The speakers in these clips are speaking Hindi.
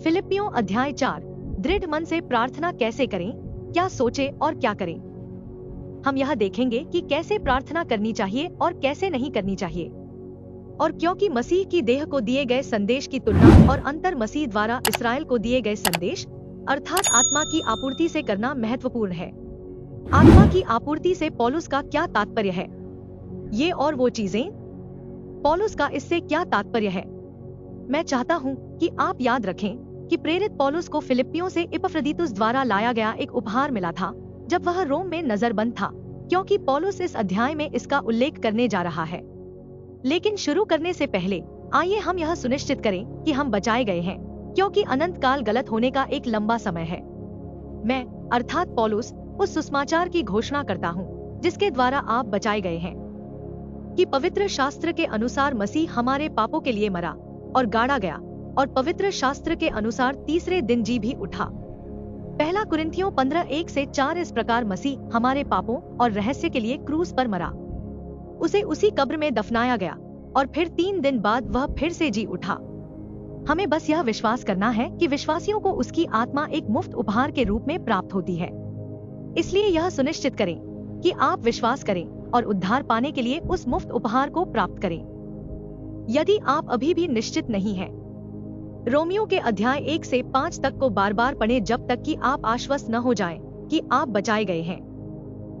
फिलिप्पियों अध्याय 4। दृढ़ मन से प्रार्थना कैसे करें, क्या सोचे और क्या करें। हम यह देखेंगे कि कैसे प्रार्थना करनी चाहिए और कैसे नहीं करनी चाहिए। और क्योंकि मसीह की देह को दिए गए संदेश की तुलना और अंतर मसीह द्वारा इसराइल को दिए गए संदेश अर्थात आत्मा की आपूर्ति से करना महत्वपूर्ण है। आत्मा की आपूर्ति से पौलुस का क्या तात्पर्य है, ये और वो चीजें, पौलुस का इससे क्या तात्पर्य है। मैं चाहता हूँ कि आप याद रखें कि प्रेरित पौलुस को फिलिप्पियों से इपफ्रदीतुस द्वारा लाया गया एक उपहार मिला था जब वह रोम में नजरबंद था, क्योंकि पौलुस इस अध्याय में इसका उल्लेख करने जा रहा है। लेकिन शुरू करने से पहले आइए हम यह सुनिश्चित करें कि हम बचाए गए हैं, क्योंकि अनंत काल गलत होने का एक लंबा समय है। मैं अर्थात पौलुस उस सुसमाचार की घोषणा करता हूँ जिसके द्वारा आप बचाए गए हैं कि पवित्र शास्त्र के अनुसार मसीह हमारे पापों के लिए मरा और गाड़ा गया और पवित्र शास्त्र के अनुसार तीसरे दिन जी भी उठा। पहला कुरिन्थियों 15:1-4 इस प्रकार मसीह हमारे पापों और रहस्य के लिए क्रूस पर मरा, उसे उसी कब्र में दफनाया गया और फिर 3 दिन बाद वह फिर से जी उठा। हमें बस यह विश्वास करना है कि विश्वासियों को उसकी आत्मा एक मुफ्त उपहार के रूप में प्राप्त होती है। इसलिए यह सुनिश्चित करें कि आप विश्वास करें और उद्धार पाने के लिए उस मुफ्त उपहार को प्राप्त करें। यदि आप अभी भी निश्चित नहीं हैं, रोमियो के अध्याय 1 से 5 तक को बार बार पढ़ें जब तक कि आप आश्वस्त न हो जाएं कि आप बचाए गए हैं।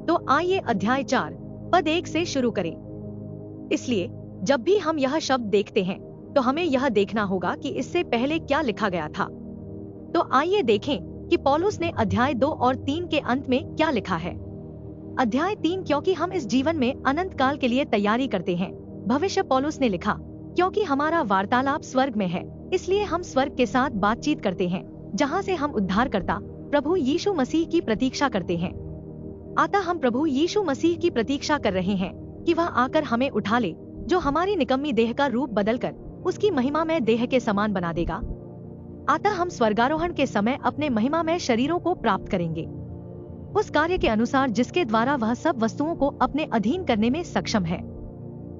तो आइए अध्याय 4 पद 1 से शुरू करें। इसलिए जब भी हम यह शब्द देखते हैं तो हमें यह देखना होगा कि इससे पहले क्या लिखा गया था। तो आइए देखें कि पौलुस ने अध्याय 2 और 3 के अंत में क्या लिखा है। अध्याय 3 क्योंकि हम इस जीवन में अनंत काल के लिए तैयारी करते हैं। भविष्य पौलुस ने लिखा, क्योंकि हमारा वार्तालाप स्वर्ग में है, इसलिए हम स्वर्ग के साथ बातचीत करते हैं, जहां से हम उद्धारकर्ता प्रभु यीशु मसीह की प्रतीक्षा करते हैं। अतः हम प्रभु यीशु मसीह की प्रतीक्षा कर रहे हैं कि वह आकर हमें उठा ले, जो हमारी निकम्मी देह का रूप बदलकर उसकी महिमामय देह के समान बना देगा। अतः हम स्वर्गारोहण के समय अपने महिमामय शरीरों को प्राप्त करेंगे, उस कार्य के अनुसार जिसके द्वारा वह सब वस्तुओं को अपने अधीन करने में सक्षम है।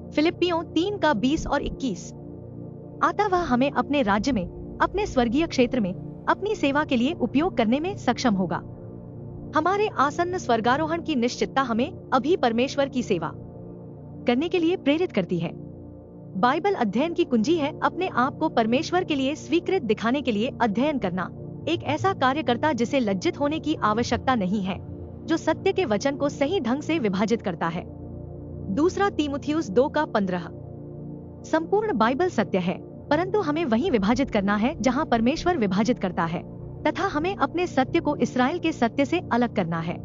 फिलिप्पियों 3 का 20 और 21। अतः वह हमें अपने राज्य में, अपने स्वर्गीय क्षेत्र में अपनी सेवा के लिए उपयोग करने में सक्षम होगा। हमारे आसन्न स्वर्गारोहण की निश्चितता हमें अभी परमेश्वर की सेवा करने के लिए प्रेरित करती है। बाइबल अध्ययन की कुंजी है अपने आप को परमेश्वर के लिए स्वीकृत दिखाने के लिए अध्ययन करना, एक ऐसा कार्यकर्ता जिसे लज्जित होने की आवश्यकता नहीं है, जो सत्य के वचन को सही ढंग से विभाजित करता है। दूसरा तीमुथियुस 2 का 15। संपूर्ण बाइबल सत्य है, परंतु हमें वहीं विभाजित करना है जहां परमेश्वर विभाजित करता है, तथा हमें अपने सत्य को इस्राएल के सत्य से अलग करना है।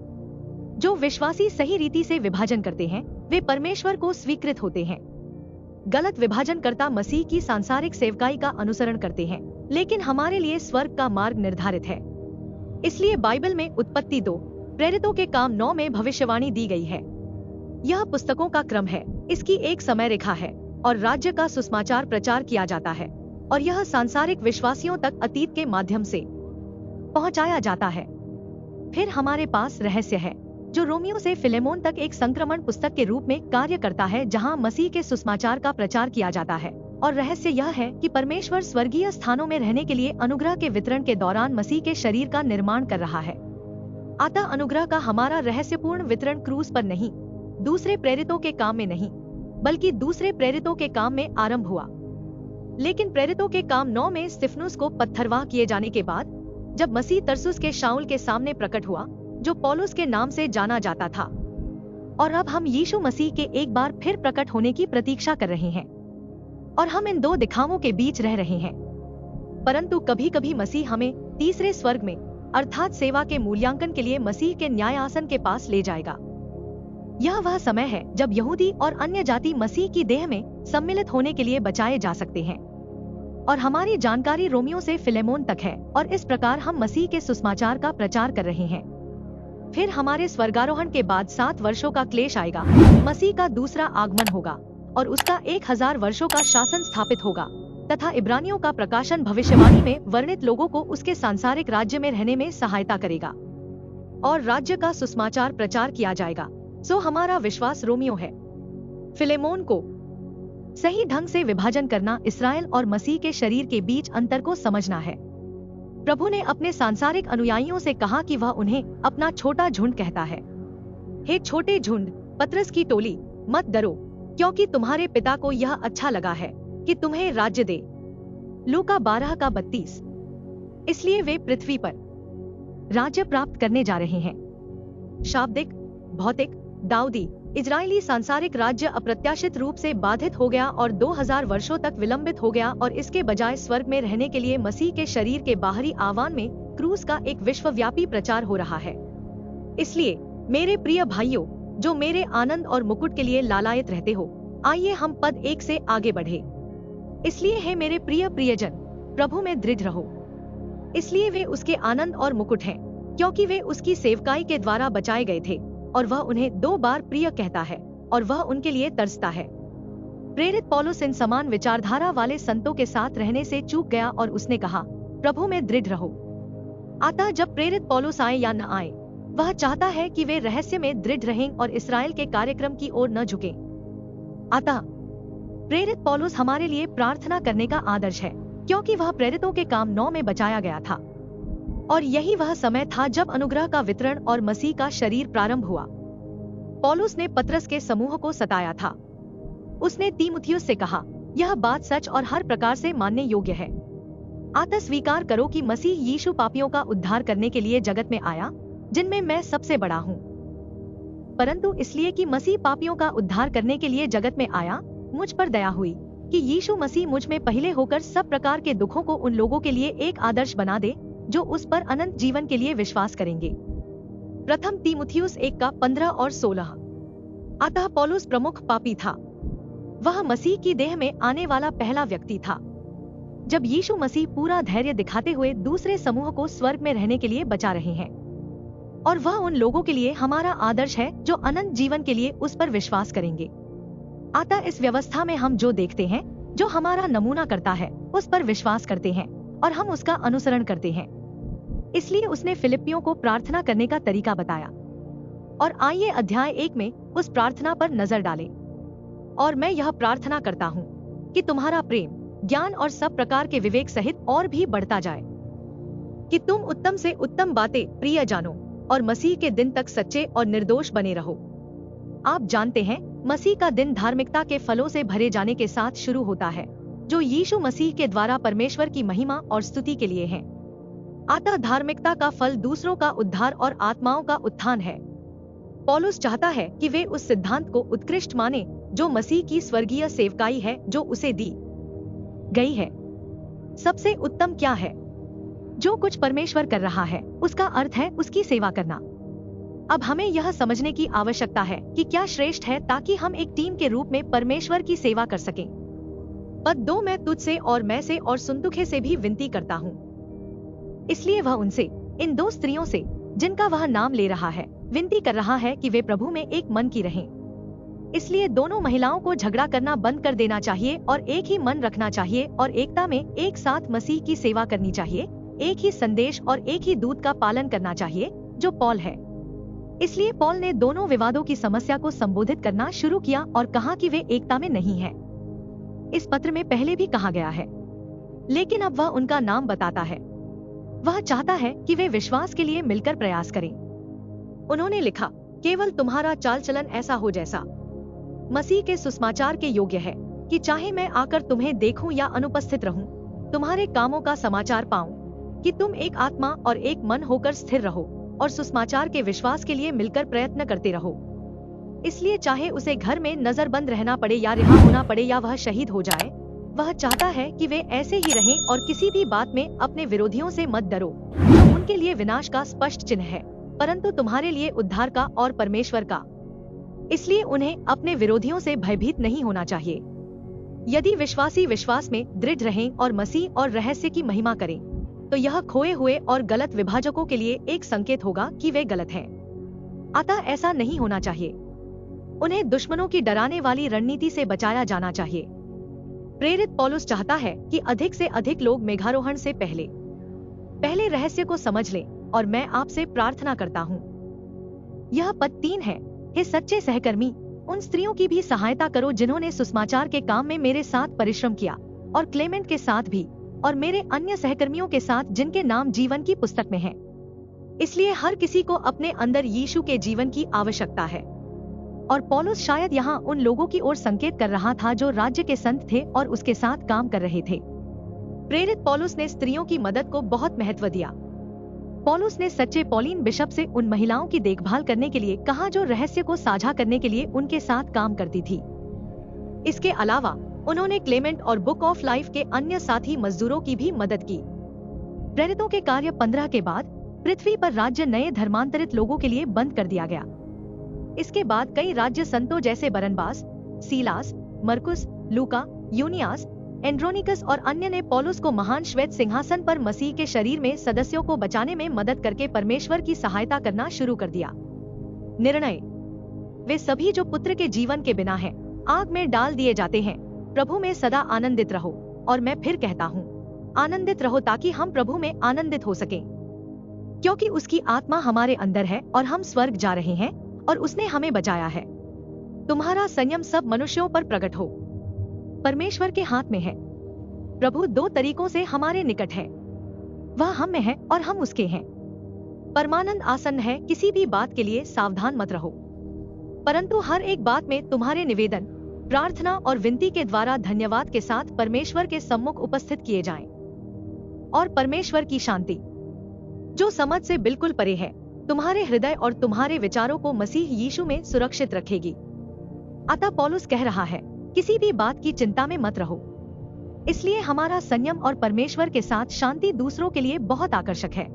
जो विश्वासी सही रीति से विभाजन करते हैं वे परमेश्वर को स्वीकृत होते हैं। गलत विभाजनकर्ता मसीह की सांसारिक सेवकाई का अनुसरण करते हैं, लेकिन हमारे लिए स्वर्ग का मार्ग निर्धारित है। इसलिए बाइबल में उत्पत्ति 2, प्रेरितों के काम 9 में भविष्यवाणी दी गई है। यह पुस्तकों का क्रम है, इसकी एक समय रेखा है और राज्य का सुसमाचार प्रचार किया जाता है, और यह सांसारिक विश्वासियों तक अतीत के माध्यम से पहुंचाया जाता है। फिर हमारे पास रहस्य है, जो रोमियो से फिलेमोन तक एक संक्रमण पुस्तक के रूप में कार्य करता है, जहां मसीह के सुसमाचार का प्रचार किया जाता है। और रहस्य यह है कि परमेश्वर स्वर्गीय स्थानों में रहने के लिए अनुग्रह के वितरण के दौरान मसीह के शरीर का निर्माण कर रहा है। अतः अनुग्रह का हमारा रहस्यपूर्ण वितरण क्रूस पर नहीं, दूसरे प्रेरितों के काम में नहीं, बल्कि दूसरे प्रेरितों के काम में आरंभ हुआ। लेकिन प्रेरितों के काम 9 में स्तिफनुस को पत्थरवाह किए जाने के बाद, जब मसीह तरसुस के शाऊल के सामने प्रकट हुआ, जो पौलुस के नाम से जाना जाता था, और अब हम यीशु मसीह के एक बार फिर प्रकट होने की प्रतीक्षा कर रहे हैं, और हम इन 2 दिखावों के बीच रह रहे हैं। परंतु कभी कभी मसीह हमें तीसरे स्वर्ग में अर्थात सेवा के मूल्यांकन के लिए मसीह के न्याय आसन के पास ले जाएगा। यह वह समय है जब यहूदी और अन्य जाति मसीह की देह में सम्मिलित होने के लिए बचाए जा सकते हैं, और हमारी जानकारी रोमियो से फिलेमोन तक है, और इस प्रकार हम मसीह के सुसमाचार का प्रचार कर रहे हैं। फिर हमारे स्वर्गारोहण के बाद 7 वर्षों का क्लेश आएगा, मसीह का दूसरा आगमन होगा और उसका 1000 वर्षों का शासन स्थापित होगा, तथा इब्रानियों का प्रकाशन भविष्यवाणी में वर्णित लोगों को उसके सांसारिक राज्य में रहने में सहायता करेगा, और राज्य का सुसमाचार प्रचार किया जाएगा। सो हमारा विश्वास रोमियो है। फिलेमोन को सही ढंग से विभाजन करना इसराइल और मसीह के शरीर के बीच अंतर को समझना है। प्रभु ने अपने सांसारिक अनुयायियों से कहा कि वह उन्हें अपना छोटा झुंड कहता है। हे छोटे झुंड, पतरस की टोली, मत डरो, क्योंकि तुम्हारे पिता को यह अच्छा लगा है कि तुम्हें राज्य दे। लूका 12:32। इसलिए वे पृथ्वी पर राज्य प्राप्त करने जा रहे हैं। शाब्दिक, भौतिक, दाऊदी, इजरायली सांसारिक राज्य अप्रत्याशित रूप से बाधित हो गया और 2000 वर्षों तक विलंबित हो गया, और इसके बजाय स्वर्ग में रहने के लिए मसीह के शरीर के बाहरी आह्वान में क्रूस का एक विश्वव्यापी प्रचार हो रहा है। इसलिए मेरे प्रिय भाइयों, जो मेरे आनंद और मुकुट के लिए लालायित रहते हो, आइए हम पद 1 से आगे बढ़े। इसलिए है मेरे प्रिय प्रियजन, प्रभु में दृढ़ रहो। इसलिए वे उसके आनंद और मुकुट हैं, क्योंकि वे उसकी सेवकाई के द्वारा बचाए गए थे, और वह उन्हें 2 बार प्रिय कहता है, और वह उनके लिए तरसता है। प्रेरित पौलुस इन समान विचारधारा वाले संतों के साथ रहने से चूक गया और उसने कहा, प्रभु में दृढ़ रहो। अतः जब प्रेरित पौलुस आए या न आए, वह चाहता है कि वे रहस्य में दृढ़ रहें और इसराइल के कार्यक्रम की ओर न झुकें। अतः प्रेरित पौलुस हमारे लिए प्रार्थना करने का आदर्श है, क्योंकि वह प्रेरितों के काम 9 में बचाया गया था, और यही वह समय था जब अनुग्रह का वितरण और मसीह का शरीर प्रारंभ हुआ। पौलुस ने पतरस के समूह को सताया था। उसने तीमुथियुस से कहा, यह बात सच और हर प्रकार से मानने योग्य है। अतः स्वीकार करो कि मसीह यीशु पापियों का उद्धार करने के लिए जगत में आया, जिनमें मैं सबसे बड़ा हूँ। परंतु इसलिए कि मसीह पापियों का उद्धार करने के लिए जगत में आया, मुझ पर दया हुई कि यीशु मसीह मुझ में पहले होकर सब प्रकार के दुखों को उन लोगों के लिए एक आदर्श बना दे जो उस पर अनंत जीवन के लिए विश्वास करेंगे। प्रथम तीमुथियुस 1:15 और 16। अतः पौलुस प्रमुख पापी था। वह मसीह की देह में आने वाला पहला व्यक्ति था। जब यीशु मसीह पूरा धैर्य दिखाते हुए दूसरे समूह को स्वर्ग में रहने के लिए बचा रहे हैं, और वह उन लोगों के लिए हमारा आदर्श है जो अनंत जीवन के लिए उस पर विश्वास करेंगे। अतः इस व्यवस्था में हम जो देखते हैं, जो हमारा नमूना करता है, उस पर विश्वास करते हैं और हम उसका अनुसरण करते हैं। इसलिए उसने फिलिप्पियों को प्रार्थना करने का तरीका बताया, और आइए अध्याय 1 में उस प्रार्थना पर नजर डालें। और मैं यह प्रार्थना करता हूँ कि तुम्हारा प्रेम, ज्ञान और सब प्रकार के विवेक सहित और भी बढ़ता जाए, कि तुम उत्तम से उत्तम बातें प्रिय जानो और मसीह के दिन तक सच्चे और निर्दोष बने रहो। आप जानते हैं, मसीह का दिन धार्मिकता के फलों से भरे जाने के साथ शुरू होता है, जो यीशु मसीह के द्वारा परमेश्वर की महिमा और स्तुति के लिए हैं। अतः धार्मिकता का फल दूसरों का उद्धार और आत्माओं का उत्थान है। पौलुस चाहता है कि वे उस सिद्धांत को उत्कृष्ट माने जो मसीह की स्वर्गीय सेवकाई है, जो उसे दी गई है। सबसे उत्तम क्या है? जो कुछ परमेश्वर कर रहा है, उसका अर्थ है उसकी सेवा करना। अब हमें यह समझने की आवश्यकता है कि क्या श्रेष्ठ है, ताकि हम एक टीम के रूप में परमेश्वर की सेवा कर सकें। पद 2, मैं तुझसे और मैं से और सुन्तुखे से भी विनती करता हूँ। इसलिए वह उनसे, इन 2 स्त्रियों से जिनका वह नाम ले रहा है, विनती कर रहा है कि वे प्रभु में एक मन की रहें। इसलिए दोनों महिलाओं को झगड़ा करना बंद कर देना चाहिए और एक ही मन रखना चाहिए और एकता में एक साथ मसीह की सेवा करनी चाहिए। एक ही संदेश और एक ही दूत का पालन करना चाहिए, जो पौल है। इसलिए पौल ने दोनों विवादों की समस्या को संबोधित करना शुरू किया और कहा कि वे एकता में नहीं हैं। इस पत्र में पहले भी कहा गया है, लेकिन अब वह उनका नाम बताता है। वह चाहता है कि वे विश्वास के लिए मिलकर प्रयास करें। उन्होंने लिखा, केवल तुम्हारा चाल चलन ऐसा हो जैसा मसीह के सुसमाचार के योग्य है, कि चाहे मैं आकर तुम्हें देखूं या अनुपस्थित रहूं, तुम्हारे कामों का समाचार पाऊं, कि तुम एक आत्मा और एक मन होकर स्थिर रहो और सुसमाचार के विश्वास के लिए मिलकर प्रयत्न करते रहो। इसलिए चाहे उसे घर में नजरबंद रहना पड़े या रिहा होना पड़े या वह शहीद हो जाए, वह चाहता है कि वे ऐसे ही रहें और किसी भी बात में अपने विरोधियों से मत डरो, जो उनके लिए विनाश का स्पष्ट चिन्ह है, परंतु तुम्हारे लिए उद्धार का और परमेश्वर का। इसलिए उन्हें अपने विरोधियों से भयभीत नहीं होना चाहिए। यदि विश्वासी विश्वास में दृढ़ रहें और मसीह और रहस्य की महिमा करें, तो यह खोए हुए और गलत विभाजकों के लिए एक संकेत होगा कि वे गलत हैं। अतः ऐसा नहीं होना चाहिए। उन्हें दुश्मनों की डराने वाली रणनीति से बचाया जाना चाहिए। प्रेरित पौलुस चाहता है कि अधिक से अधिक लोग मेघारोहण से पहले रहस्य को समझ लें, और मैं आपसे प्रार्थना करता हूँ। यह पद 3 है, हे सच्चे सहकर्मी, उन स्त्रियों की भी सहायता करो जिन्होंने सुसमाचार के काम में मेरे साथ परिश्रम किया, और क्लेमेंट के साथ भी, और मेरे अन्य सहकर्मियों के साथ जिनके नाम जीवन की पुस्तक में हैं। इसलिए हर किसी को अपने अंदर यीशु के जीवन की आवश्यकता है। और पौलुस शायद यहाँ उन लोगों की ओर संकेत कर रहा था जो राज्य के संत थे और उसके साथ काम कर रहे थे। प्रेरित पौलुस ने स्त्रियों की मदद को बहुत महत्व दिया। पौलुस ने सच्चे पॉलिन बिशप से उन महिलाओं की देखभाल करने के लिए कहा जो रहस्य को साझा करने के लिए उनके साथ काम करती थी। इसके अलावा उन्होंने क्लेमेंट और बुक ऑफ लाइफ के अन्य साथी मजदूरों की भी मदद की। प्रेरितों के कार्य 15 के बाद पृथ्वी पर राज्य नए धर्मांतरित लोगों के लिए बंद कर दिया गया। इसके बाद कई राज्य संतों जैसे बरनबास, सीलास, मरकुस, लूका, यूनियास, एंड्रोनिकस और अन्य ने पौलुस को महान श्वेत सिंहासन पर मसीह के शरीर में सदस्यों को बचाने में मदद करके परमेश्वर की सहायता करना शुरू कर दिया। निर्णय: वे सभी जो पुत्र के जीवन के बिना हैं, आग में डाल दिए जाते हैं। प्रभु में सदा आनंदित रहो। और मैं फिर कहता हूँ, आनंदित रहो ताकि हम प्रभु में आनंदित हो सकें, क्योंकि उसकी आत्मा हमारे अंदर है और हम स्वर्ग जा रहे हैं और उसने हमें बचाया है। तुम्हारा संयम सब मनुष्यों पर प्रकट हो, परमेश्वर के हाथ में है। प्रभु 2 तरीकों से हमारे निकट है, वह हम में है और हम उसके हैं। परमानंद आसन्न है, किसी भी बात के लिए सावधान मत रहो, परंतु हर एक बात में तुम्हारे निवेदन, प्रार्थना और विनती के द्वारा धन्यवाद के साथ परमेश्वर के सम्मुख उपस्थित किए जाएं। और परमेश्वर की शांति, जो समझ से बिल्कुल परे है, तुम्हारे हृदय और तुम्हारे विचारों को मसीह यीशु में सुरक्षित रखेगी। अतः पौलुस कह रहा है, किसी भी बात की चिंता में मत रहो। इसलिए हमारा संयम और परमेश्वर के साथ शांति दूसरों के लिए बहुत आकर्षक है।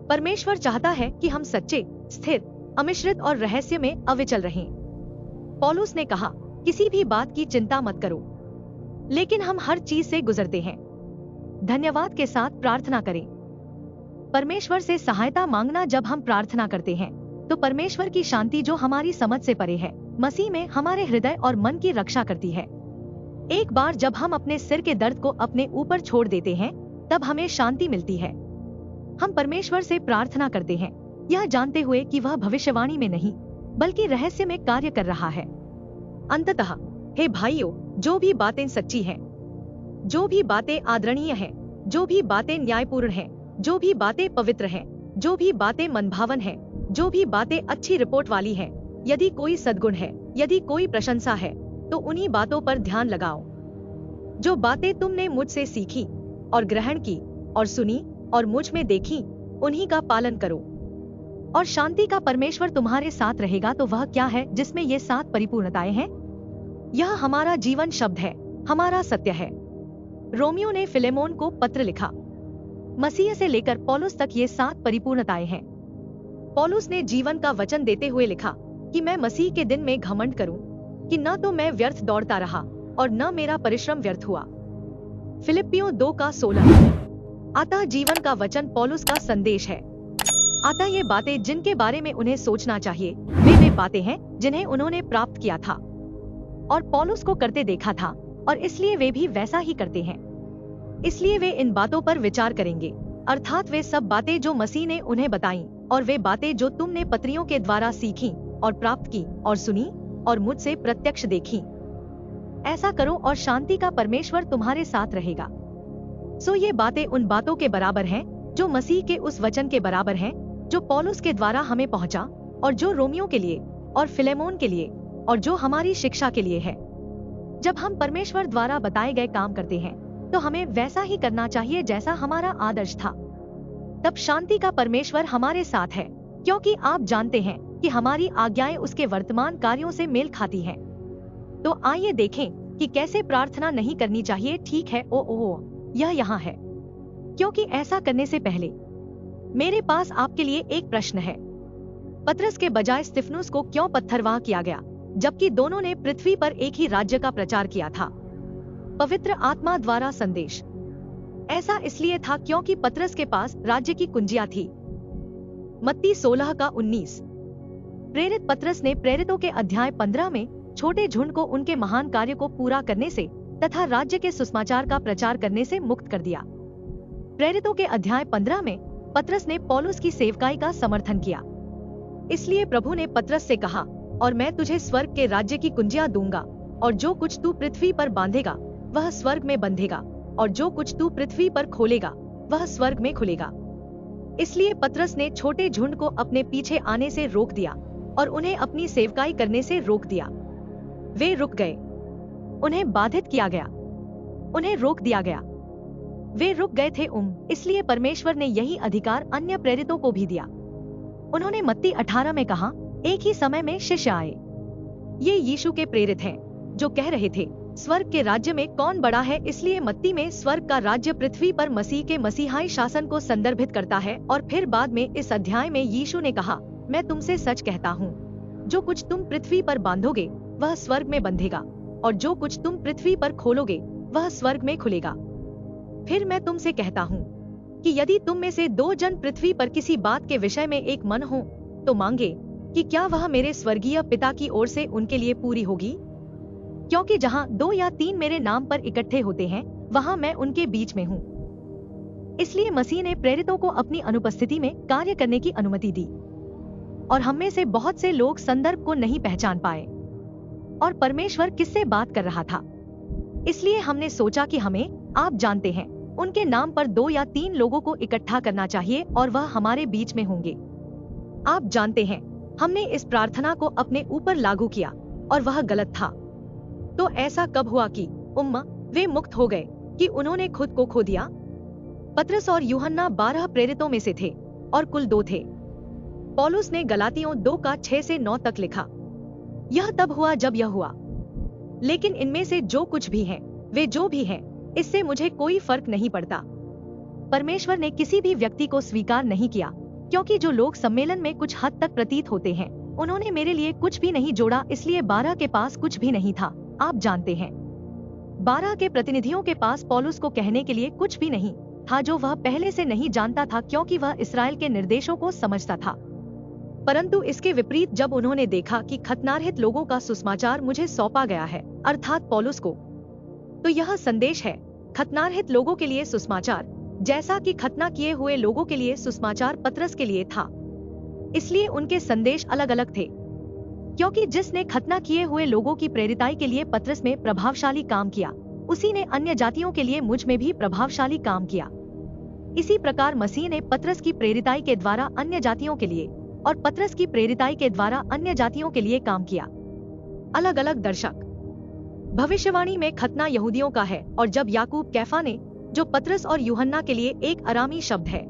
परमेश्वर चाहता है कि हम सच्चे, स्थिर, अमिश्रित और रहस्य में अविचल रहें। पौलुस ने कहा, किसी भी बात की चिंता मत करो, लेकिन हम हर चीज से गुजरते हैं। धन्यवाद के साथ प्रार्थना करें। परमेश्वर से सहायता मांगना। जब हम प्रार्थना करते हैं तो परमेश्वर की शांति जो हमारी समझ से परे है, मसीह में हमारे हृदय और मन की रक्षा करती है। एक बार जब हम अपने सिर के दर्द को अपने ऊपर छोड़ देते हैं, तब हमें शांति मिलती है। हम परमेश्वर से प्रार्थना करते हैं, यह जानते हुए कि वह भविष्यवाणी में नहीं बल्कि रहस्य में कार्य कर रहा है। अंततः हे भाइयों, जो भी बातें सच्ची हैं, जो भी बातें आदरणीय हैं, जो भी बातें न्यायपूर्ण हैं, जो भी बातें पवित्र हैं, जो भी बातें मनभावन हैं, जो भी बातें अच्छी रिपोर्ट वाली हैं, यदि कोई सद्गुण है, यदि कोई प्रशंसा है, तो उन्हीं बातों पर ध्यान लगाओ। जो बातें तुमने मुझसे सीखी और ग्रहण की और सुनी और मुझ में देखी, उन्हीं का पालन करो, और शांति का परमेश्वर तुम्हारे साथ रहेगा। तो वह क्या है जिसमें ये 7 परिपूर्णताएं हैं? यह हमारा जीवन शब्द है, हमारा सत्य है। रोमियो ने फिलेमोन को पत्र लिखा। मसीह से लेकर पौलुस तक ये 7 परिपूर्णताएं हैं। पौलुस ने जीवन का वचन देते हुए लिखा कि मैं मसीह के दिन में घमंड करूं कि न तो मैं व्यर्थ दौड़ता रहा और न मेरा परिश्रम व्यर्थ हुआ। फिलिप्पियों 2:16। अतः जीवन का वचन पौलुस का संदेश है। अतः ये बातें जिनके बारे में उन्हें सोचना चाहिए, वे बातें हैं जिन्हें उन्होंने प्राप्त किया था और पौलुस को करते देखा था, और इसलिए वे भी वैसा ही करते हैं। इसलिए वे इन बातों पर विचार करेंगे, अर्थात वे सब बातें जो मसीह ने उन्हें बताई और वे बातें जो तुमने पत्रियों के द्वारा सीखी और प्राप्त की और सुनी और मुझसे प्रत्यक्ष देखी। ऐसा करो और शांति का परमेश्वर तुम्हारे साथ रहेगा। सो ये बातें उन बातों के बराबर हैं जो मसीह के उस वचन के बराबर हैं जो पौलुस के द्वारा हमें पहुंचा और जो रोमियो के लिए और फिलेमोन के लिए और जो हमारी शिक्षा के लिए है। जब हम परमेश्वर द्वारा बताए गए काम करते हैं तो हमें वैसा ही करना चाहिए जैसा हमारा आदर्श था। तब शांति का परमेश्वर हमारे साथ है, क्योंकि आप जानते हैं कि हमारी आज्ञाएं उसके वर्तमान कार्यों से मेल खाती हैं। तो आइए देखें कि कैसे प्रार्थना नहीं करनी चाहिए। ठीक है, यह यहाँ है। क्योंकि ऐसा करने से पहले मेरे पास आपके लिए एक प्रश्न है। पतरस के बजाय स्तिफनुस को क्यों पत्थरवाह किया गया, जबकि दोनों ने पृथ्वी पर एक ही राज्य का प्रचार किया था, पवित्र आत्मा द्वारा संदेश? ऐसा इसलिए था क्योंकि पतरस के पास राज्य की कुंजियां थी। मत्ती 16:19। प्रेरित पतरस ने प्रेरितों के अध्याय 15 में छोटे झुंड को उनके महान कार्य को पूरा करने से तथा राज्य के सुसमाचार का प्रचार करने से मुक्त कर दिया। प्रेरितों के अध्याय 15 में पतरस ने पौलुस की सेवकाई का समर्थन किया। इसलिए प्रभु ने पतरस से कहा, और मैं तुझे स्वर्ग के राज्य की कुंजियां दूंगा, और जो कुछ तू पृथ्वी पर बांधेगा वह स्वर्ग में बंधेगा, और जो कुछ तू पृथ्वी पर खोलेगा वह स्वर्ग में खुलेगा। इसलिए पतरस ने छोटे झुंड को अपने पीछे आने से रोक दिया और उन्हें अपनी सेवकाई करने से रोक दिया। वे रुक गए, उन्हें बाधित किया गया, उन्हें रोक दिया गया। वे रुक गए थे इसलिए परमेश्वर ने यही अधिकार अन्य प्रेरितों को भी दिया। उन्होंने मत्ती 18 में कहा, एक ही समय में शिष्य आए। ये यीशु के प्रेरित हैं जो कह रहे थे, स्वर्ग के राज्य में कौन बड़ा है। इसलिए मत्ती में स्वर्ग का राज्य पृथ्वी पर मसीह के मसीहाई शासन को संदर्भित करता है। और फिर बाद में इस अध्याय में यीशु ने कहा, मैं तुमसे सच कहता हूँ, जो कुछ तुम पृथ्वी पर बांधोगे वह स्वर्ग में बंधेगा, और जो कुछ तुम पृथ्वी पर खोलोगे वह स्वर्ग में खुलेगा। फिर मैं तुमसे कहता हूँ कि यदि तुम में से 2 जन पृथ्वी पर किसी बात के विषय में एक मन हो तो मांगे कि क्या वह मेरे स्वर्गीय पिता की ओर से उनके लिए पूरी होगी। क्योंकि जहाँ 2 या 3 मेरे नाम पर इकट्ठे होते हैं वहाँ मैं उनके बीच में हूँ। इसलिए मसीह ने प्रेरितों को अपनी अनुपस्थिति में कार्य करने की अनुमति दी, और हम में से बहुत से लोग संदर्भ को नहीं पहचान पाए और परमेश्वर किससे बात कर रहा था। इसलिए हमने सोचा कि हमें, आप जानते हैं, उनके नाम पर 2 या 3 लोगों को इकट्ठा करना चाहिए और वह हमारे बीच में होंगे। आप जानते हैं, हमने इस प्रार्थना को अपने ऊपर लागू किया और वह गलत था। तो ऐसा कब हुआ कि वे मुक्त हो गए कि उन्होंने खुद को खो दिया। पतरस और यूहन्ना 12 प्रेरितों में से थे और कुल 2 थे। पौलुस ने गलातियों 2 का 6 से 9 तक लिखा। यह तब हुआ जब यह हुआ। लेकिन इनमें से जो कुछ भी हैं, वे जो भी हैं, इससे मुझे कोई फर्क नहीं पड़ता। परमेश्वर ने किसी भी व्यक्ति को स्वीकार नहीं किया, क्योंकि जो लोग सम्मेलन में कुछ हद तक प्रतीत होते हैं, उन्होंने मेरे लिए कुछ भी नहीं जोड़ा। इसलिए 12 के पास कुछ भी नहीं था। आप जानते हैं, 12 के प्रतिनिधियों के पास पौलुस को कहने के लिए कुछ भी नहीं था जो वह पहले से नहीं जानता था, क्योंकि वह इस्राएल के निर्देशों को समझता था। परंतु इसके विपरीत जब उन्होंने देखा कि खतनारहित लोगों का सुसमाचार मुझे सौंपा गया है, अर्थात पौलुस को, तो यह संदेश है खतनारहित लोगों के लिए सुसमाचार, जैसा कि खतना किए हुए लोगों के लिए सुसमाचार पतरस के लिए था। इसलिए उनके संदेश अलग अलग थे, क्योंकि जिसने खतना किए हुए लोगों की प्रेरिताई के लिए पतरस में प्रभावशाली काम किया, उसी ने अन्य जातियों के लिए मुझ में भी प्रभावशाली काम किया। इसी प्रकार मसीह ने पतरस की प्रेरिताई के द्वारा अन्य जातियों के लिए और पतरस की प्रेरिताई के द्वारा अन्य जातियों के लिए काम किया। अलग अलग दर्शक। भविष्यवाणी में खतना यहूदियों का है, और जब याकूब कैफा ने, जो पतरस और यूहन्ना के लिए एक अरामी शब्द है,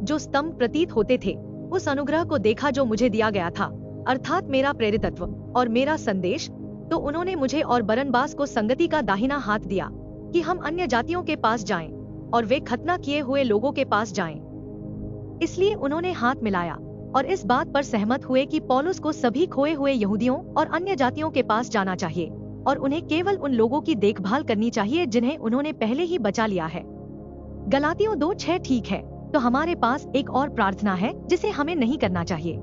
जो स्तंभ प्रतीत होते थे, उस अनुग्रह को देखा जो मुझे दिया गया था, अर्थात मेरा प्रेरितत्व और मेरा संदेश, तो उन्होंने मुझे और बरनबास को संगति का दाहिना हाथ दिया कि हम अन्य जातियों के पास जाएं और वे खतना किए हुए लोगों के पास जाएं। इसलिए उन्होंने हाथ मिलाया और इस बात पर सहमत हुए कि पौलुस को सभी खोए हुए यहूदियों और अन्य जातियों के पास जाना चाहिए और उन्हें केवल उन लोगों की देखभाल करनी चाहिए जिन्हें उन्होंने पहले ही बचा लिया है। गलातियों 2:6 ठीक है। तो हमारे पास एक और प्रार्थना है जिसे हमें नहीं करना चाहिए।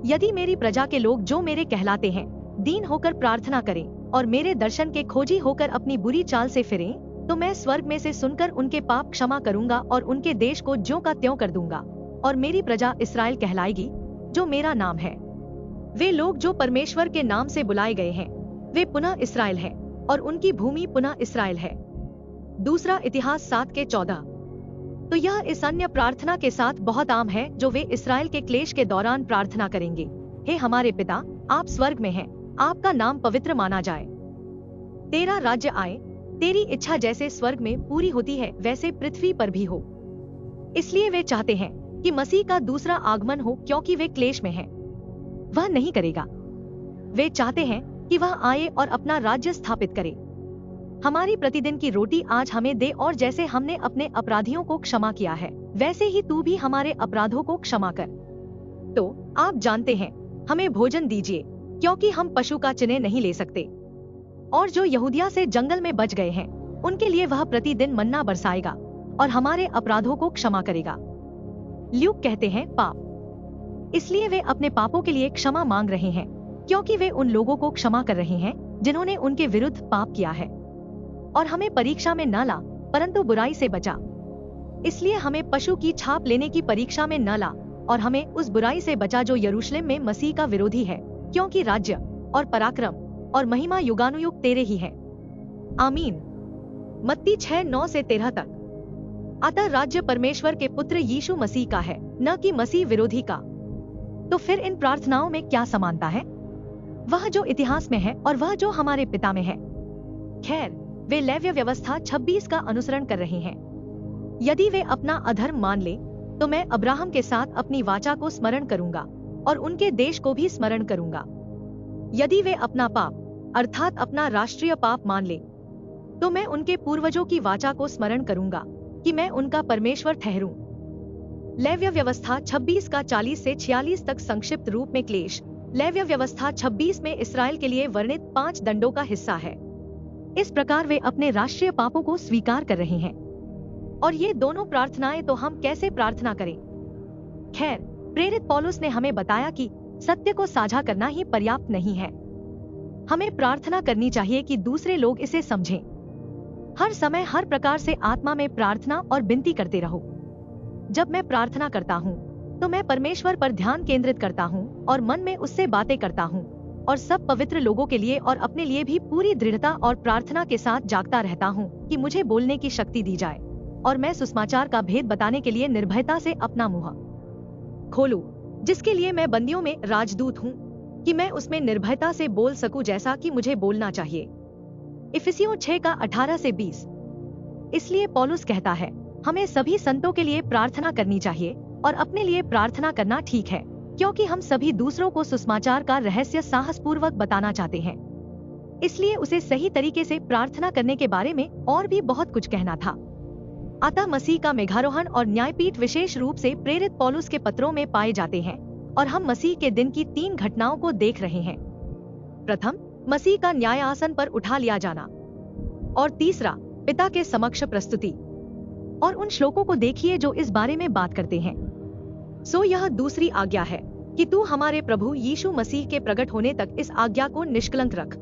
यदि मेरी प्रजा के लोग जो मेरे कहलाते हैं दीन होकर प्रार्थना करें और मेरे दर्शन के खोजी होकर अपनी बुरी चाल से फिरें, तो मैं स्वर्ग में से सुनकर उनके पाप क्षमा करूंगा और उनके देश को ज्यों का त्यों कर दूंगा, और मेरी प्रजा इस्राएल कहलाएगी, जो मेरा नाम है। वे लोग जो परमेश्वर के नाम से बुलाए गए हैं, वे पुनः इस्राएल है और उनकी भूमि पुनः इस्राएल है। दूसरा इतिहास 7:14। तो यह इस अन्य प्रार्थना के साथ बहुत आम है जो वे इस्राएल के क्लेश के दौरान प्रार्थना करेंगे। हे हमारे पिता, आप स्वर्ग में हैं, आपका नाम पवित्र माना जाए, तेरा राज्य आए, तेरी इच्छा जैसे स्वर्ग में पूरी होती है वैसे पृथ्वी पर भी हो। इसलिए वे चाहते हैं कि मसीह का दूसरा आगमन हो, क्योंकि वे क्लेश में हैं। वह नहीं करेगा। वे चाहते हैं कि वह आए और अपना राज्य स्थापित करे। हमारी प्रतिदिन की रोटी आज हमें दे, और जैसे हमने अपने अपराधियों को क्षमा किया है, वैसे ही तू भी हमारे अपराधों को क्षमा कर। तो आप जानते हैं, हमें भोजन दीजिए, क्योंकि हम पशु का चिन्ह नहीं ले सकते। और जो यहूदिया से जंगल में बच गए हैं, उनके लिए वह प्रतिदिन मन्ना बरसाएगा और हमारे अपराधों को क्षमा करेगा। ल्यूक कहते हैं पाप। इसलिए वे अपने पापों के लिए क्षमा मांग रहे हैं, क्योंकि वे उन लोगों को क्षमा कर रहे हैं जिन्होंने उनके विरुद्ध पाप किया है। और हमें परीक्षा में न ला, परंतु बुराई से बचा। इसलिए हमें पशु की छाप लेने की परीक्षा में न ला, और हमें उस बुराई से बचा जो यरूशलेम में मसीह का विरोधी है, क्योंकि राज्य और पराक्रम और महिमा युगानुयुग तेरे ही है। आमीन। मत्ती 6:9 से 13 तक। अतः राज्य परमेश्वर के पुत्र यीशु मसीह का है, न कि मसीह विरोधी का। तो फिर इन प्रार्थनाओं में क्या समानता है? वह जो इतिहास में है और वह जो हमारे पिता में है। खैर, वे लेव्य व्यवस्था 26 का अनुसरण कर रहे हैं। यदि वे अपना अधर्म मान ले, तो मैं अब्राहम के साथ अपनी वाचा को स्मरण करूंगा और उनके देश को भी स्मरण करूंगा। यदि वे अपना पाप अर्थात अपना राष्ट्रीय पाप मान ले, तो मैं उनके पूर्वजों की वाचा को स्मरण करूंगा कि मैं उनका परमेश्वर ठहरूं। लेव्य व्यवस्था 26 का 40 से 46 तक संक्षिप्त रूप में क्लेश लेव्य व्यवस्था 26 में इस्राएल के लिए वर्णित 5 दंडों का हिस्सा है। इस प्रकार वे अपने राष्ट्रीय पापों को स्वीकार कर रहे हैं। और ये दोनों प्रार्थनाएं तो हम कैसे प्रार्थना करें? खैर, प्रेरित पौलुस ने हमें बताया कि सत्य को साझा करना ही पर्याप्त नहीं है। हमें प्रार्थना करनी चाहिए कि दूसरे लोग इसे समझें। हर समय हर प्रकार से आत्मा में प्रार्थना और विनती करते रहो। जब मैं प्रार्थना करता हूँ, तो मैं परमेश्वर पर ध्यान केंद्रित करता हूँ और मन में उससे बातें करता हूँ और सब पवित्र लोगों के लिए और अपने लिए भी पूरी दृढ़ता और प्रार्थना के साथ जागता रहता हूँ कि मुझे बोलने की शक्ति दी जाए और मैं सुसमाचार का भेद बताने के लिए निर्भयता से अपना मुंह खोलूं, जिसके लिए मैं बंदियों में राजदूत हूँ, कि मैं उसमें निर्भयता से बोल सकूं जैसा कि मुझे बोलना चाहिए। इफिसियों 6 का 18 से 20। इसलिए पौलुस कहता है, हमें सभी संतों के लिए प्रार्थना करनी चाहिए और अपने लिए प्रार्थना करना ठीक है, क्योंकि हम सभी दूसरों को सुसमाचार का रहस्य साहसपूर्वक बताना चाहते हैं। इसलिए उसे सही तरीके से प्रार्थना करने के बारे में और भी बहुत कुछ कहना था। अतः मसीह का मेघारोहण और न्यायपीठ विशेष रूप से प्रेरित पौलुस के पत्रों में पाए जाते हैं और हम मसीह के दिन की 3 घटनाओं को देख रहे हैं। प्रथम, मसीह का न्याय आसन पर उठा लिया जाना, और तीसरा, पिता के समक्ष प्रस्तुति। और उन श्लोकों को देखिए जो इस बारे में बात करते हैं। सो यह दूसरी आज्ञा है कि तू हमारे प्रभु यीशु मसीह के प्रकट होने तक इस आज्ञा को निष्कलंक रख।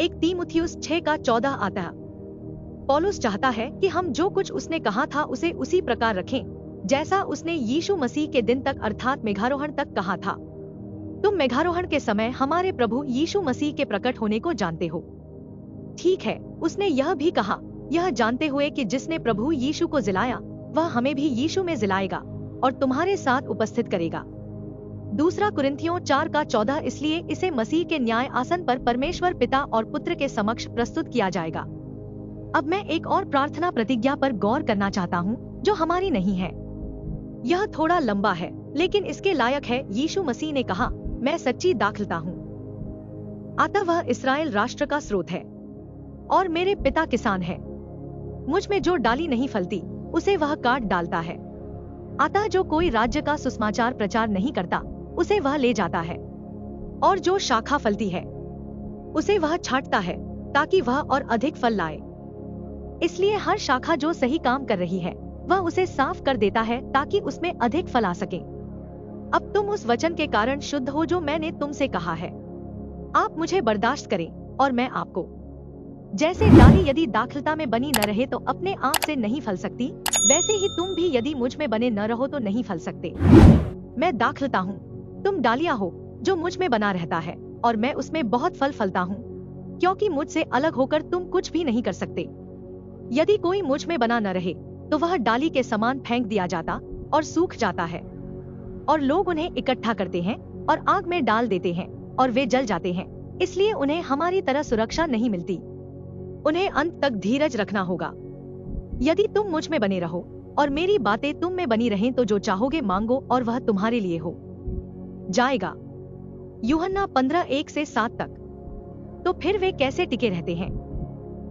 1 तीमुथियुस 6 का 14 आता है। पौलुस चाहता है कि हम जो कुछ उसने कहा था उसे उसी प्रकार रखें, जैसा उसने यीशु मसीह के दिन तक अर्थात मेघारोहण तक कहा था। तुम मेघारोहण के समय हमारे प्रभु यीशु मसीह के प्रकट होने को जानते हो। ठीक है, उसने यह भी कहा, यह जानते हुए कि जिसने प्रभु यीशु को जिलाया वह हमें भी यीशु में जिलाएगा और तुम्हारे साथ उपस्थित करेगा। 2 कुरिन्थियों 4 का 14। इसलिए इसे मसीह के न्याय आसन पर परमेश्वर पिता और पुत्र के समक्ष प्रस्तुत किया जाएगा। अब मैं एक और प्रार्थना प्रतिज्ञा पर गौर करना चाहता हूँ जो हमारी नहीं है। यह थोड़ा लंबा है, लेकिन इसके लायक है। यीशु मसीह ने कहा, मैं सच्ची दाखलता हूँ। अतः वह इस्राएल राष्ट्र का स्रोत है और मेरे पिता किसान है। मुझ में जो डाली नहीं फलती उसे वह काट डालता है। अतः जो कोई राज्य का सुसमाचार प्रचार नहीं करता उसे वह ले जाता है, और जो शाखा फलती है उसे वह छांटता है ताकि वह और अधिक फल लाए। इसलिए हर शाखा जो सही काम कर रही है वह उसे साफ कर देता है ताकि उसमें अधिक फल आ सके। अब तुम उस वचन के कारण शुद्ध हो जो मैंने तुमसे कहा है। आप मुझे बर्दाश्त करें और मैं आपको। जैसे डाली यदि दाखलता में बनी न रहे तो अपने आप से नहीं फल सकती, वैसे ही तुम भी यदि मुझ में बने न रहो तो नहीं फल सकते। मैं दाखलता हूँ, तुम डालियां हो जो मुझ में बना रहता है, और मैं उसमें बहुत फल फलता हूँ, क्योंकि मुझसे अलग होकर तुम कुछ भी नहीं कर सकते। यदि कोई मुझ में बना न रहे तो वह डाली के समान फेंक दिया जाता और सूख जाता है, और लोग उन्हें इकट्ठा करते हैं और आग में डाल देते हैं और वे जल जाते हैं। इसलिए उन्हें हमारी तरह सुरक्षा नहीं मिलती। उन्हें अंत तक धीरज रखना होगा। यदि तुम मुझ में बने रहो और मेरी बातें तुम में बनी रहें तो जो चाहोगे मांगो और वह तुम्हारे लिए हो जाएगा। यूहन्ना 15:1 से 7 तक। तो फिर वे कैसे टिके रहते हैं?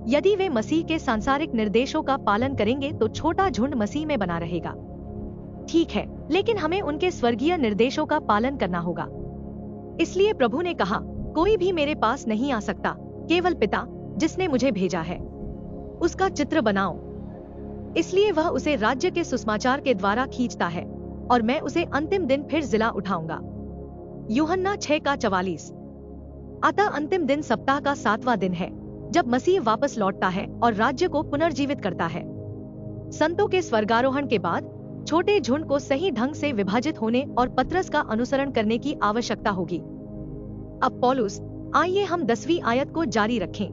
यदि वे मसीह के सांसारिक निर्देशों का पालन करेंगे तो छोटा झुंड मसीह में बना रहेगा। ठीक है, लेकिन हमें उनके स्वर्गीय निर्देशों का पालन करना होगा। इसलिए प्रभु ने कहा, कोई भी मेरे पास नहीं आ सकता केवल पिता जिसने मुझे भेजा है उसका चित्र बनाओ। इसलिए वह उसे राज्य के सुसमाचार के द्वारा खींचता है और मैं उसे अंतिम दिन फिर जिला उठाऊंगा। यूहन्ना 6 का 44। अतः अंतिम दिन सप्ताह का 7वां दिन है जब मसीह वापस लौटता है और राज्य को पुनर्जीवित करता है। संतों के स्वर्गारोहण के बाद छोटे झुंड को सही ढंग से विभाजित होने और पतरस का अनुसरण करने की आवश्यकता होगी। अब पौलुस, आइए हम 10वीं आयत को जारी रखें।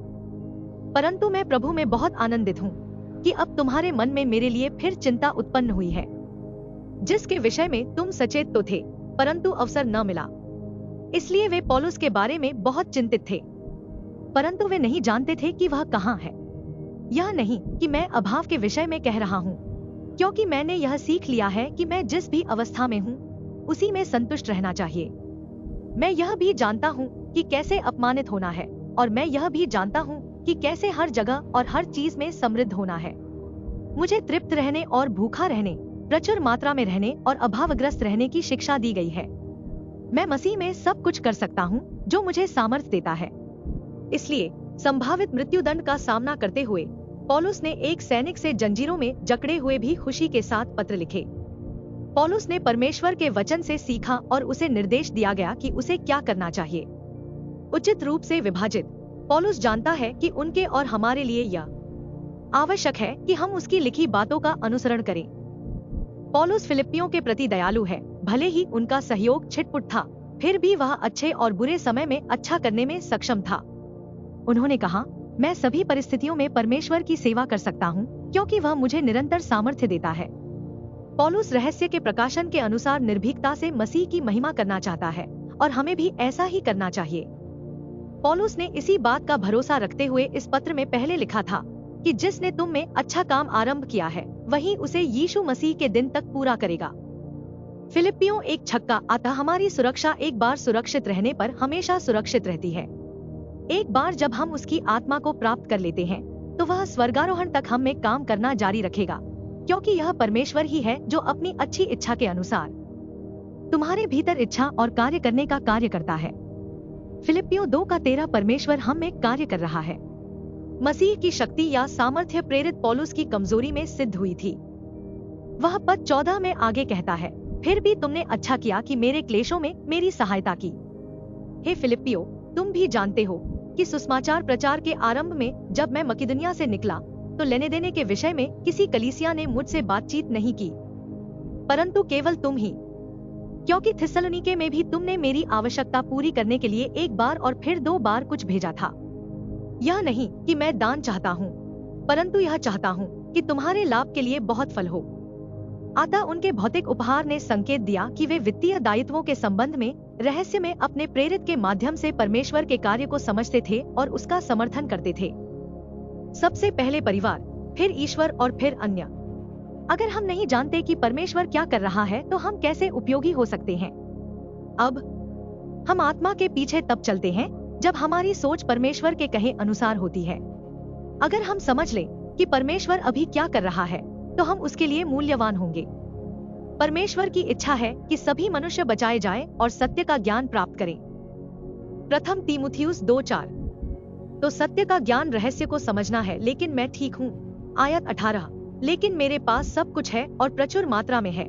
परंतु मैं प्रभु में बहुत आनंदित हूँ कि अब तुम्हारे मन में मेरे लिए फिर चिंता उत्पन्न हुई है, जिसके विषय में तुम सचेत तो थे, परंतु अवसर न मिला। इसलिए वे पौलुस के बारे में बहुत चिंतित थे, परंतु वे नहीं जानते थे कि वह कहाँ है। यह नहीं कि मैं अभाव के विषय में कह रहा हूँ, क्योंकि मैंने यह सीख लिया है कि मैं जिस भी अवस्था में हूँ उसी में संतुष्ट रहना चाहिए। मैं यह भी जानता हूँ कि कैसे अपमानित होना है, और मैं यह भी जानता हूँ कि कैसे हर जगह और हर चीज में समृद्ध होना है। मुझे तृप्त रहने और भूखा रहने, प्रचुर मात्रा में रहने और अभावग्रस्त रहने की शिक्षा दी गई है। मैं मसीह में सब कुछ कर सकता हूँ जो मुझे सामर्थ्य देता है। इसलिए संभावित मृत्युदंड का सामना करते हुए पौलुस ने एक सैनिक से जंजीरों में जकड़े हुए भी खुशी के साथ पत्र लिखे। पौलुस ने परमेश्वर के वचन से सीखा और उसे निर्देश दिया गया कि उसे क्या करना चाहिए। उचित रूप से विभाजित, पौलुस जानता है कि उनके और हमारे लिए यह आवश्यक है कि हम उसकी लिखी बातों का अनुसरण करें। पौलुस फिलिप्पियों के प्रति दयालु है। भले ही उनका सहयोग छिटपुट था, फिर भी वह अच्छे और बुरे समय में अच्छा करने में सक्षम था। उन्होंने कहा, मैं सभी परिस्थितियों में परमेश्वर की सेवा कर सकता हूँ, क्योंकि वह मुझे निरंतर सामर्थ्य देता है। पौलुस रहस्य के प्रकाशन के अनुसार निर्भीकता से मसीह की महिमा करना चाहता है, और हमें भी ऐसा ही करना चाहिए। पौलुस ने इसी बात का भरोसा रखते हुए इस पत्र में पहले लिखा था कि जिसने तुम में अच्छा काम आरंभ किया है वही उसे यीशु मसीह के दिन तक पूरा करेगा। फिलिप्पियों एक छक्का, अतः हमारी सुरक्षा एक बार सुरक्षित रहने पर हमेशा सुरक्षित रहती है। एक बार जब हम उसकी आत्मा को प्राप्त कर लेते हैं तो वह स्वर्गारोहण तक हम में काम करना जारी रखेगा, क्योंकि यह परमेश्वर ही है जो अपनी अच्छी इच्छा के अनुसार तुम्हारे भीतर इच्छा और कार्य करने का कार्य करता है। फिलिप्पियों 2:13 परमेश्वर हम में कार्य कर रहा है। मसीह की शक्ति या सामर्थ्य प्रेरित पौलुस की कमजोरी में सिद्ध हुई थी। वह पद 14 में आगे कहता है, फिर भी तुमने अच्छा किया कि मेरे क्लेशों में मेरी सहायता की। हे फिलिप्पियों, तुम भी जानते हो कि सुसमाचार प्रचार के आरंभ में जब मैं मकिदुनिया से निकला तो लेने देने के विषय में किसी कलीसिया ने मुझसे बातचीत नहीं की, परंतु केवल तुम ही, क्योंकि थिस्सलुनीके में भी तुमने मेरी आवश्यकता पूरी करने के लिए एक बार और फिर 2 बार कुछ भेजा था। यह नहीं कि मैं दान चाहता हूँ, परंतु यह चाहता हूँ कि तुम्हारे लाभ के लिए बहुत फल हो। अतः उनके भौतिक उपहार ने संकेत दिया कि वे वित्तीय दायित्वों के संबंध में रहस्य में अपने प्रेरित के माध्यम से परमेश्वर के कार्य को समझते थे और उसका समर्थन करते थे। सबसे पहले परिवार, फिर ईश्वर और फिर अन्य। अगर हम नहीं जानते कि परमेश्वर क्या कर रहा है तो हम कैसे उपयोगी हो सकते हैं। अब हम आत्मा के पीछे तब चलते हैं जब हमारी सोच परमेश्वर के कहे अनुसार होती है। अगर हम समझ लें कि परमेश्वर अभी क्या कर रहा है तो हम उसके लिए मूल्यवान होंगे। परमेश्वर की इच्छा है कि सभी मनुष्य बचाए जाएं और सत्य का ज्ञान प्राप्त करें। प्रथम तीमुथियुस 2:4। तो सत्य का ज्ञान रहस्य को समझना है, लेकिन मैं ठीक हूँ। आयत 18। लेकिन मेरे पास सब कुछ है और प्रचुर मात्रा में है।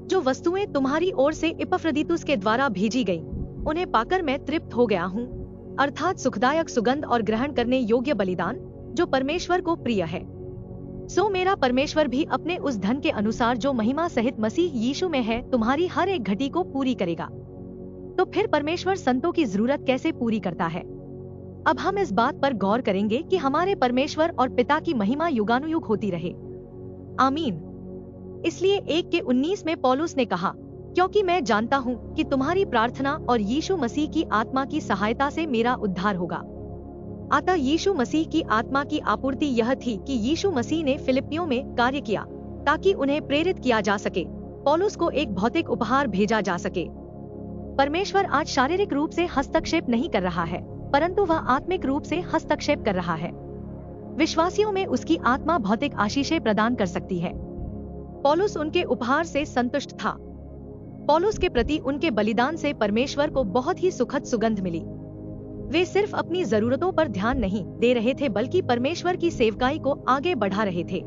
जो वस्तुएं तुम्हारी ओर से इपफ्रदीतुस के द्वारा भेजी गई, उन्हें पाकर मैं तृप्त हो गया हूँ, अर्थात सुखदायक सुगंध और ग्रहण करने योग्य बलिदान जो परमेश्वर को प्रिय है। सो मेरा परमेश्वर भी अपने उस धन के अनुसार जो महिमा सहित मसीह यीशु में है तुम्हारी हर एक घटी को पूरी करेगा। तो फिर परमेश्वर संतों की जरूरत कैसे पूरी करता है? अब हम इस बात पर गौर करेंगे कि हमारे परमेश्वर और पिता की महिमा युगानुयुग होती रहे। आमीन। इसलिए 1:19 में पौलुस ने कहा, क्योंकि मैं जानता हूँ कि तुम्हारी प्रार्थना और यीशु मसीह की आत्मा की सहायता से मेरा उद्धार होगा। अतः यीशु मसीह की आत्मा की आपूर्ति यह थी कि यीशु मसीह ने फिलिप्पियों में कार्य किया ताकि उन्हें प्रेरित किया जा सके, पौलुस को एक भौतिक उपहार भेजा जा सके। परमेश्वर आज शारीरिक रूप से हस्तक्षेप नहीं कर रहा है, परंतु वह आत्मिक रूप से हस्तक्षेप कर रहा है। विश्वासियों में उसकी आत्मा भौतिक आशीषें प्रदान कर सकती है। पौलुस उनके उपहार से संतुष्ट था। पौलुस के प्रति उनके बलिदान से परमेश्वर को बहुत ही सुखद सुगंध मिली। वे सिर्फ अपनी जरूरतों पर ध्यान नहीं दे रहे थे, बल्कि परमेश्वर की सेवकाई को आगे बढ़ा रहे थे।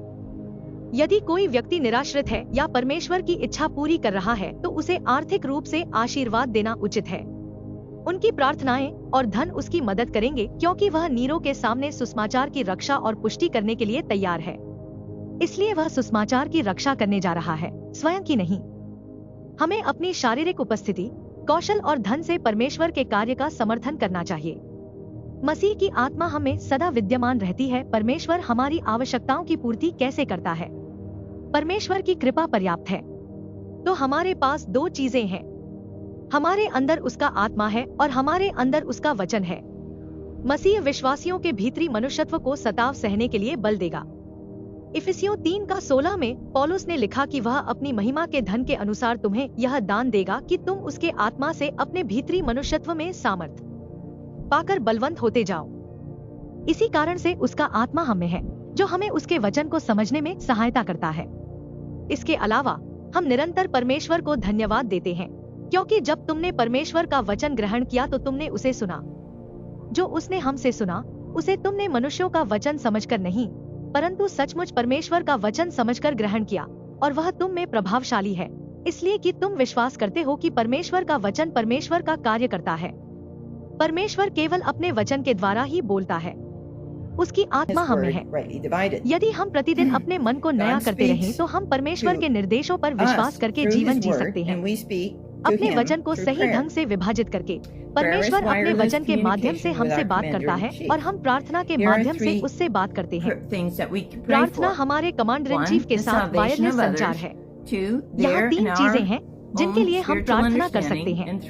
यदि कोई व्यक्ति निराश्रित है या परमेश्वर की इच्छा पूरी कर रहा है तो उसे आर्थिक रूप से आशीर्वाद देना उचित है। उनकी प्रार्थनाएं और धन उसकी मदद करेंगे, क्योंकि वह नीरो के सामने सुसमाचार की रक्षा और पुष्टि करने के लिए तैयार है। इसलिए वह सुसमाचार की रक्षा करने जा रहा है, स्वयं की नहीं। हमें अपनी शारीरिक उपस्थिति, कौशल और धन से परमेश्वर के कार्य का समर्थन करना चाहिए। मसीह की आत्मा हमें सदा विद्यमान रहती है। परमेश्वर हमारी आवश्यकताओं की पूर्ति कैसे करता है? परमेश्वर की कृपा पर्याप्त है। तो हमारे पास दो चीजें हैं, हमारे अंदर उसका आत्मा है और हमारे अंदर उसका वचन है। मसीह विश्वासियों के भीतरी मनुष्यत्व को सताव सहने के लिए बल देगा। इफिसियों 3:16 में पौलुस ने लिखा कि वह अपनी महिमा के धन के अनुसार तुम्हें यह दान देगा कि तुम उसके आत्मा से अपने भीतरी मनुष्यत्व में सामर्थ पाकर बलवंत होते जाओ। इसी कारण से उसका आत्मा हमें है, जो हमें उसके वचन को समझने में सहायता करता है। इसके अलावा हम निरंतर परमेश्वर को धन्यवाद देते हैं, क्योंकि जब तुमने परमेश्वर का वचन ग्रहण किया तो तुमने उसे सुना। जो उसने हमसे सुना उसे तुमने मनुष्यों का वचन समझकर नहीं, परंतु सचमुच परमेश्वर का वचन समझकर ग्रहण किया, और वह तुम में प्रभावशाली है, इसलिए कि तुम विश्वास करते हो कि परमेश्वर का वचन परमेश्वर का कार्य करता है। परमेश्वर केवल अपने वचन के द्वारा ही बोलता है। उसकी आत्मा हमें है। यदि हम प्रतिदिन अपने मन को नया करते रहें तो हम परमेश्वर के निर्देशों पर विश्वास करके जीवन जी सकते हैं। अपने वचन को सही ढंग से विभाजित करके परमेश्वर अपने वचन के माध्यम से हमसे बात करता है और हम प्रार्थना के माध्यम से उससे बात करते हैं। प्रार्थना हमारे कमांडर इन चीफ के साथ वायरलेस संचार है। यहाँ 3 चीजें हैं जिनके लिए हम प्रार्थना कर सकते हैं।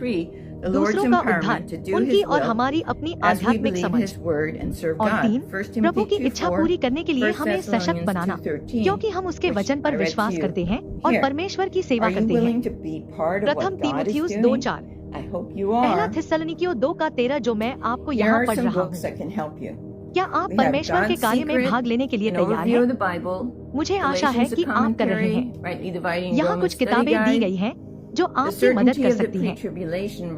दूसरों का उद्धार, उनकी और हमारी अपनी आध्यात्मिक समझ, और 3 प्रभु की इच्छा पूरी करने के लिए हमें सशक्त बनाना, क्योंकि हम उसके वचन पर विश्वास करते हैं और परमेश्वर की सेवा करते हैं। प्रथम तीमुथियुस 2:4, पहला थिस्सलुनीकियों 2:13 जो मैं आपको यहाँ पढ़ रहा हूँ। क्या आप परमेश्वर के कार्य में भाग लेने के लिए तैयार हैं? मुझे आशा है कि आप कर रहे हैं। यहाँ कुछ किताबें दी गई हैं जो आपकी मदद कर सकती हैं।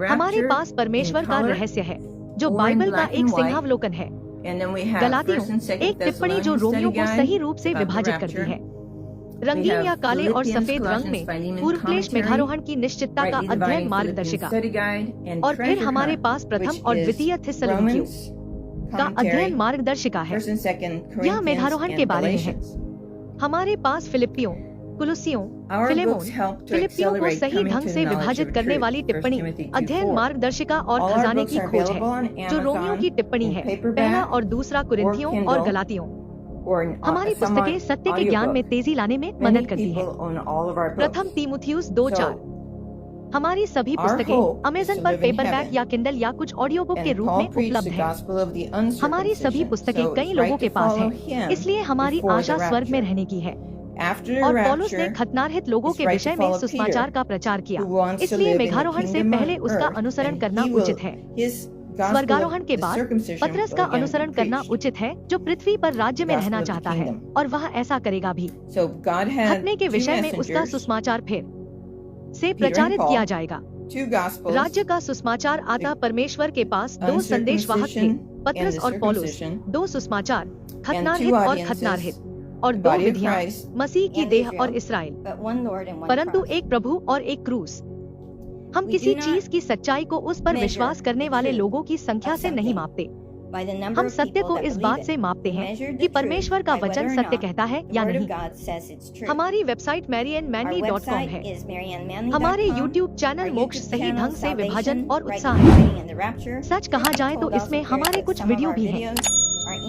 हमारे पास परमेश्वर का रहस्य है, जो बाइबल का एक सिंहावलोकन है। गलातियों, एक टिप्पणी जो रोमियों को सही रूप से विभाजित करती है। रंगीन या काले और सफेद रंग में पूर्व क्लेश मेघारोहण की निश्चितता का अध्ययन मार्गदर्शिका। और फिर हमारे पास प्रथम और द्वितीय थिस्सलुनीकियों का अध्ययन मार्गदर्शिका है। यह मेघारोहण के बारे में है। हमारे पास फिलिपियों, कुलुसियों, फिलेमोन, फिलिपियों को सही ढंग से विभाजित करने वाली टिप्पणी, अध्ययन मार्गदर्शिका और खजाने की खोज है, जो रोमियों की टिप्पणी है, पहला और दूसरा कुरिन्थियों और गलातियों। हमारी पुस्तकें सत्य के ज्ञान में तेजी लाने में मदद करती है। प्रथम तीमुथियुस 2:4। हमारी सभी पुस्तकें अमेज़न पर पेपरबैक या किंडल या कुछ ऑडियो बुक के रूप में उपलब्ध है। हमारी सभी पुस्तकें कई लोगों के पास है, इसलिए हमारी आशा स्वर्ग में रहने की है। और पौलुस ने खतनारहित लोगों के विषय में सुसमाचार का प्रचार किया, इसलिए मेघारोहण से पहले उसका अनुसरण करना उचित है। स्वर्गारोहण के बाद पतरस का अनुसरण करना उचित है, जो पृथ्वी पर राज्य में रहना चाहता है, और वह ऐसा करेगा भी। खतने के विषय में उसका सुसमाचार फिर से प्रचारित किया जाएगा। राज्य का सुसमाचार आता परमेश्वर के पास 2 संदेशवाहक थे, पतरस और पौलुस। 2 सुसमाचार, खतनारहित और खतनारहित, और 2 विधियां, मसीह की देह और इस्राएल, परंतु एक प्रभु और एक क्रूस। हम किसी चीज की सच्चाई को उस पर विश्वास करने वाले लोगों की संख्या से नहीं मापते। हम सत्य को इस बात से मापते हैं कि परमेश्वर का वचन सत्य कहता है या नहीं। हमारी वेबसाइट marianmandy.com है। हमारे YouTube चैनल मोक्ष सही ढंग से विभाजन और उत्साह है। सच कहा जाए तो इसमें हमारे कुछ वीडियो भी हैं।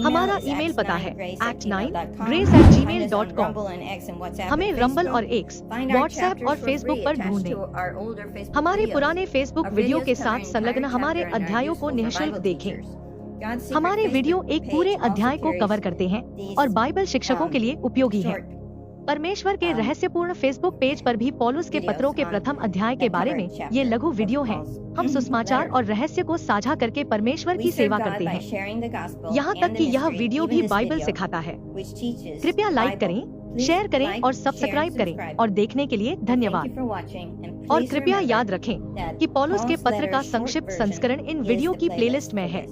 हमारा ईमेल पता है act9grace@gmail.com। हमें रंबल और एक्स, व्हाट्सएप और फेसबुक पर ढूंढें। हमारे पुराने फेसबुक वीडियो के साथ संलग्न हमारे अध्यायों को निःशुल्क देखें। हमारे वीडियो एक पूरे अध्याय को कवर करते हैं और बाइबल शिक्षकों के लिए उपयोगी है। परमेश्वर के रहस्यपूर्ण फेसबुक पेज पर भी पौलुस के पत्रों के प्रथम अध्याय के बारे में ये लघु वीडियो हैं। हम सुसमाचार और रहस्य को साझा करके परमेश्वर की सेवा करते हैं। यहाँ तक कि यह वीडियो भी बाइबल सिखाता है। कृपया लाइक करें, शेयर करें और सब्सक्राइब करें, और देखने के लिए धन्यवाद। और कृपया याद रखें कि पौलुस के पत्र का संक्षिप्त संस्करण इन वीडियो की प्लेलिस्ट में है।